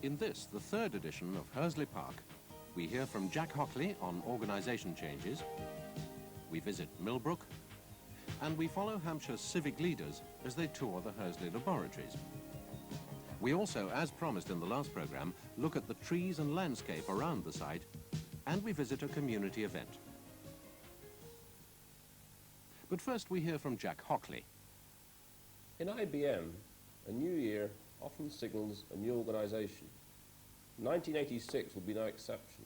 In this, the third edition of Hursley Park, we hear from Jack Hockley on organisation changes, we visit Millbrook, and we follow Hampshire's civic leaders as they tour the Hursley laboratories. We also, as promised in the last programme, look at the trees and landscape around the site, and we visit a community event. But first we hear from Jack Hockley. In IBM, a new year often signals a new organisation. 1986 will be no exception.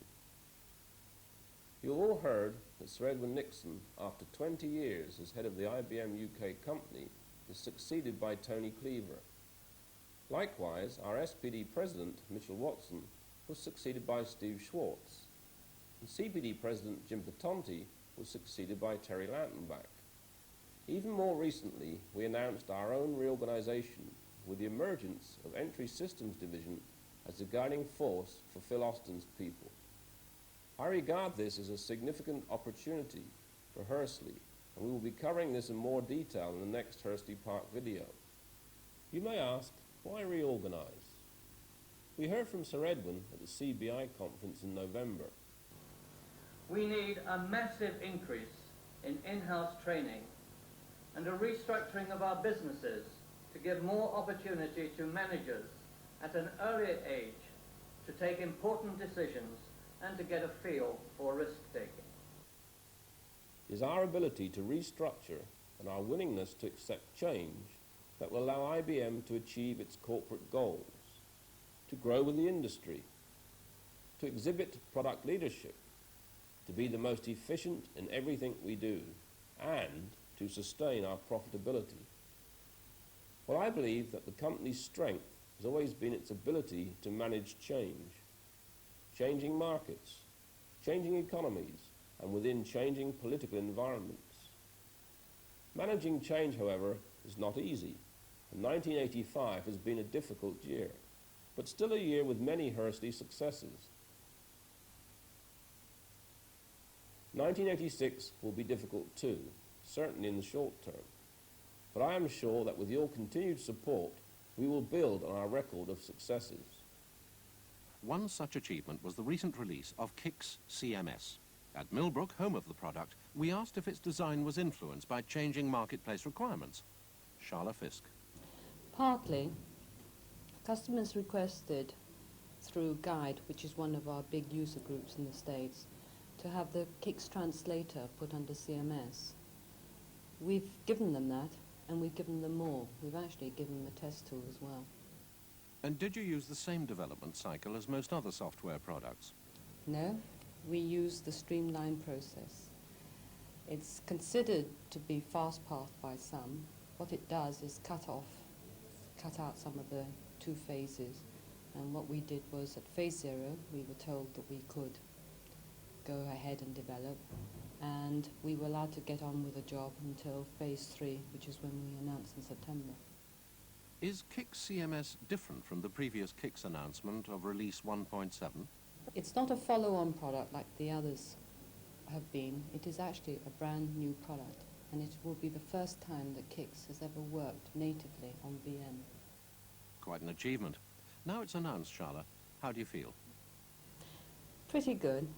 You've all heard that Sir Edwin Nixon, after 20 years as head of the IBM UK company, is succeeded by Tony Cleaver. Likewise, our SPD president, Mitchell Watson, was succeeded by Steve Schwartz. And CPD president Jim Patonti was succeeded by Terry Lantenbach. Even more recently, we announced our own reorganisation with the emergence of Entry Systems Division as the guiding force for Phil Austin's people. I regard this as a significant opportunity for Hursley, and we will be covering this in more detail in the next Hursley Park video. You may ask, why reorganise? We heard from Sir Edwin at the CBI conference in November. We need a massive increase in in-house training and a restructuring of our businesses to give more opportunity to managers at an earlier age to take important decisions and to get a feel for risk-taking. It is our ability to restructure and our willingness to accept change that will allow IBM to achieve its corporate goals, to grow with the industry, to exhibit product leadership, to be the most efficient in everything we do, and to sustain our profitability. Well, I believe that the company's strength has always been its ability to manage change. Changing markets, changing economies, and within changing political environments. Managing change, however, is not easy, and 1985 has been a difficult year, but still a year with many Hursley successes. 1986 will be difficult too, certainly in the short term, but I am sure that with your continued support, we will build on our record of successes. One such achievement was the recent release of KICS CMS. At Millbrook, home of the product, we asked if its design was influenced by changing marketplace requirements. Charla Fisk. Partly. Customers requested through Guide, which is one of our big user groups in the States, to have the KICS translator put under CMS. We've given them that, and we've given them more. We've actually given them a test tool as well. And did you use the same development cycle as most other software products? No, we use the streamlined process. It's considered to be fast-path by some. What it does is cut out some of the 2 phases. And what we did was at phase 0, we were told that we could go ahead and develop, and we were allowed to get on with the job until phase 3, which is when we announced in September. Is KICS CMS different from the previous KICS announcement of release 1.7? It's not a follow-on product like the others have been. It is actually a brand new product, and it will be the first time that KICS has ever worked natively on VM. Quite an achievement. Now it's announced, Charla. How do you feel? Pretty good.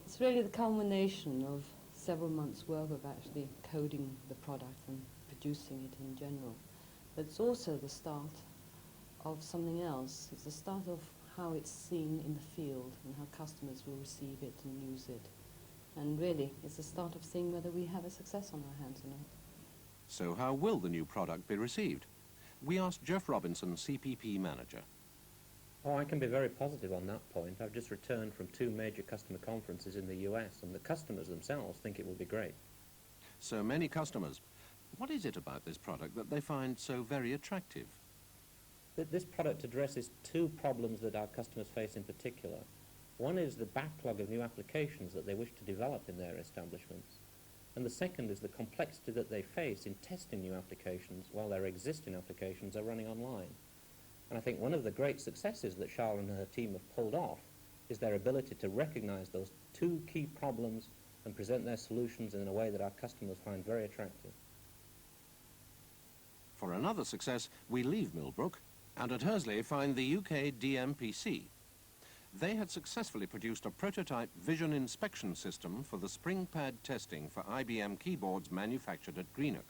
It's really the culmination of several months' work of actually coding the product and producing it in general. But it's also the start of something else. It's the start of how it's seen in the field and how customers will receive it and use it. And really, it's the start of seeing whether we have a success on our hands or not. So how will the new product be received? We asked Jeff Robinson, CPP manager. Oh, I can be very positive on that point. I've just returned from 2 major customer conferences in the US, and the customers themselves think it will be great. So many customers. What is it about this product that they find so very attractive? This product addresses 2 problems that our customers face in particular. One is the backlog of new applications that they wish to develop in their establishments. And the second is the complexity that they face in testing new applications while their existing applications are running online. And I think one of the great successes that Charla and her team have pulled off is their ability to recognize those 2 key problems and present their solutions in a way that our customers find very attractive. For another success, we leave Millbrook And at Hursley find the UK DMPC. They had successfully produced a prototype vision inspection system for the spring pad testing for IBM keyboards manufactured at Greenock.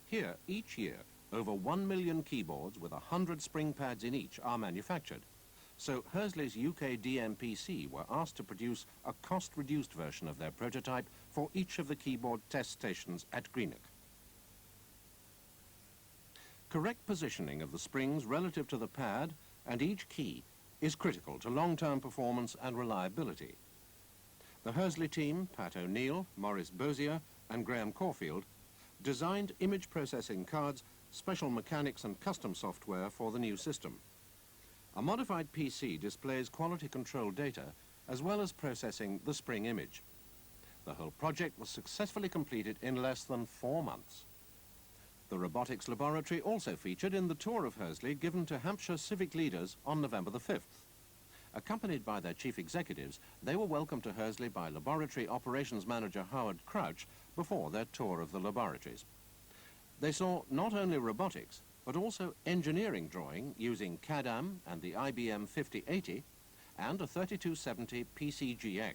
Here, each year, over 1 million keyboards with 100 spring pads in each are manufactured. So Hursley's UK DMPC were asked to produce a cost-reduced version of their prototype for each of the keyboard test stations at Greenock. Correct positioning of the springs relative to the pad and each key is critical to long-term performance and reliability. The Hursley team, Pat O'Neill, Maurice Bozier and Graham Caulfield, designed image processing cards, special mechanics and custom software for the new system. A modified PC displays quality control data as well as processing the spring image. The whole project was successfully completed in less than 4 months. The robotics laboratory also featured in the tour of Hursley given to Hampshire Civic leaders on November the 5th. Accompanied by their chief executives, they were welcomed to Hursley by Laboratory Operations Manager Howard Crouch before their tour of the laboratories. They saw not only robotics, but also engineering drawing using CAD-AM and the IBM 5080 and a 3270 PCGX.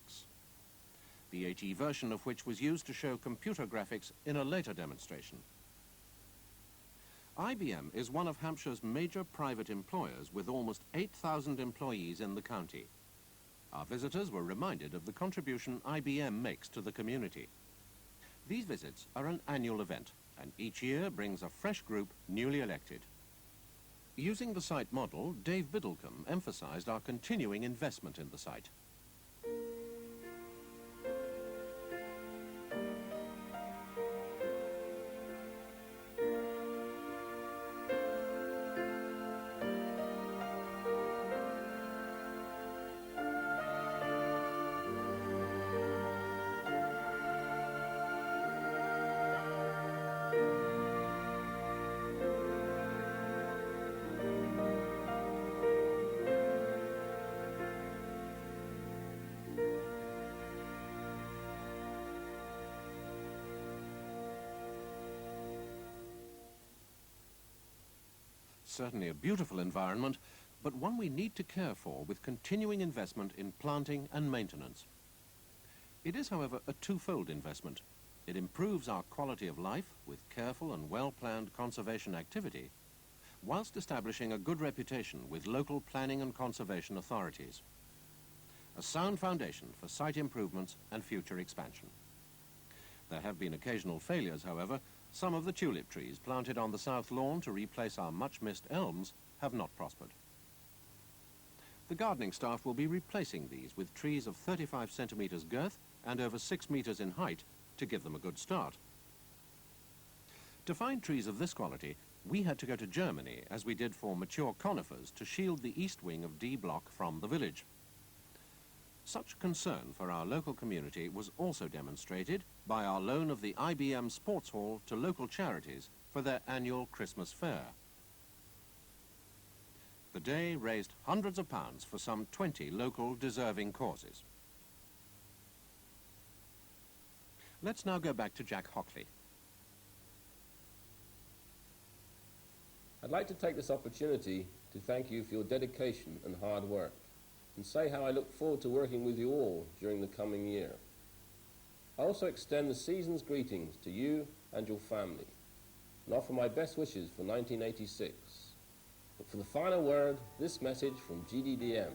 The AT version of which was used to show computer graphics in a later demonstration. IBM is one of Hampshire's major private employers with almost 8,000 employees in the county. Our visitors were reminded of the contribution IBM makes to the community. These visits are an annual event and each year brings a fresh group newly elected. Using the site model, Dave Biddlecombe emphasized our continuing investment in the site. Certainly a beautiful environment, but one we need to care for with continuing investment in planting and maintenance. It is, however, a twofold investment. It improves our quality of life with careful and well-planned conservation activity, whilst establishing a good reputation with local planning and conservation authorities. A sound foundation for site improvements and future expansion. There have been occasional failures, however. Some of the tulip trees planted on the south lawn to replace our much-missed elms have not prospered. The gardening staff will be replacing these with trees of 35 centimetres girth and over 6 metres in height to give them a good start. To find trees of this quality, we had to go to Germany, as we did for mature conifers, to shield the east wing of D Block from the village. Such concern for our local community was also demonstrated by our loan of the IBM Sports Hall to local charities for their annual Christmas fair. The day raised hundreds of pounds for some 20 local deserving causes. Let's now go back to Jack Hockley. I'd like to take this opportunity to thank you for your dedication and hard work, and say how I look forward to working with you all during the coming year. I also extend the season's greetings to you and your family, and offer my best wishes for 1986. But for the final word, this message from GDDM.